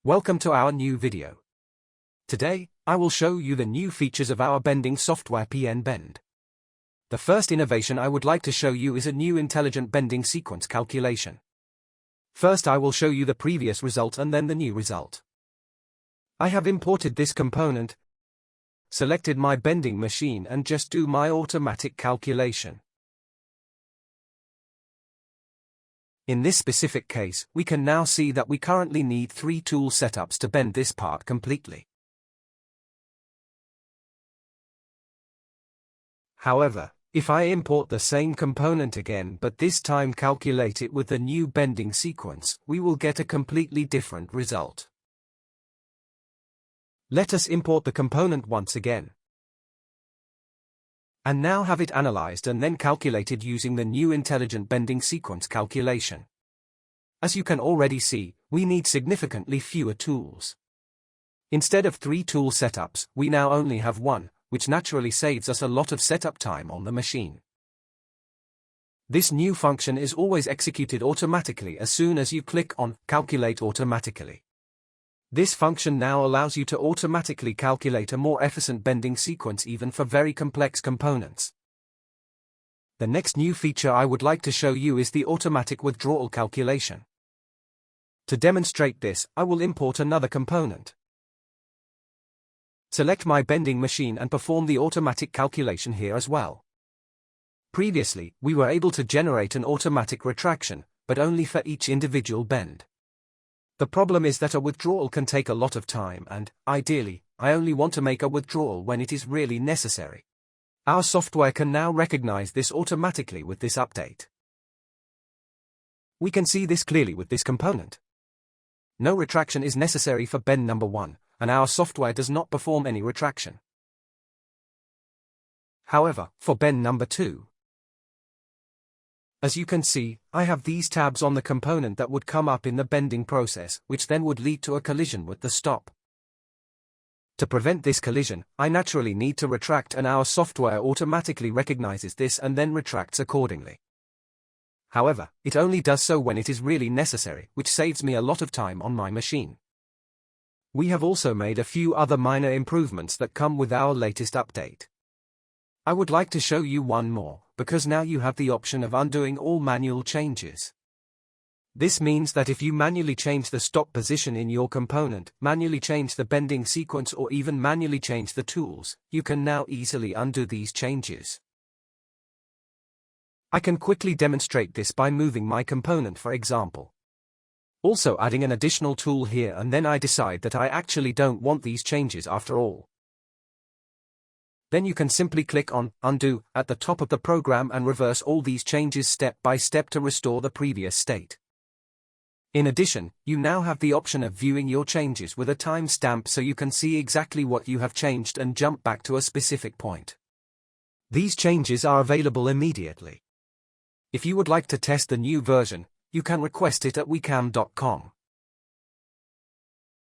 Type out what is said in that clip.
Welcome to our new video. Today, I will show you the new features of our bending software PNBend. The first innovation I would like to show you is a new intelligent bending sequence calculation. First I will show you the previous result and then the new result. I have imported this component, selected my bending machine and just do my automatic calculation. In this specific case, we can now see that we currently need 3 tool setups to bend this part completely. However, if I import the same component again but this time calculate it with the new bending sequence, we will get a completely different result. Let us import the component once again. And now have it analyzed and then calculated using the new intelligent bending sequence calculation. As you can already see, we need significantly fewer tools. Instead of 3 tool setups, we now only have 1, which naturally saves us a lot of setup time on the machine. This new function is always executed automatically as soon as you click on Calculate Automatically. This function now allows you to automatically calculate a more efficient bending sequence even for very complex components. The next new feature I would like to show you is the automatic withdrawal calculation. To demonstrate this, I will import another component. Select my bending machine and perform the automatic calculation here as well. Previously, we were able to generate an automatic retraction, but only for each individual bend. The problem is that a withdrawal can take a lot of time and, ideally, I only want to make a withdrawal when it is really necessary. Our software can now recognize this automatically with this update. We can see this clearly with this component. No retraction is necessary for bend number 1, and our software does not perform any retraction. However, for bend number 2, as you can see, I have these tabs on the component that would come up in the bending process, which then would lead to a collision with the stop. To prevent this collision, I naturally need to retract and our software automatically recognizes this and then retracts accordingly. However, it only does so when it is really necessary, which saves me a lot of time on my machine. We have also made a few other minor improvements that come with our latest update. I would like to show you one more, because now you have the option of undoing all manual changes. This means that if you manually change the stop position in your component, manually change the bending sequence or even manually change the tools, you can now easily undo these changes. I can quickly demonstrate this by moving my component, for example. Also adding an additional tool here, and then I decide that I actually don't want these changes after all. Then you can simply click on Undo at the top of the program and reverse all these changes step by step to restore the previous state. In addition, you now have the option of viewing your changes with a timestamp so you can see exactly what you have changed and jump back to a specific point. These changes are available immediately. If you would like to test the new version, you can request it at WiCAM.com.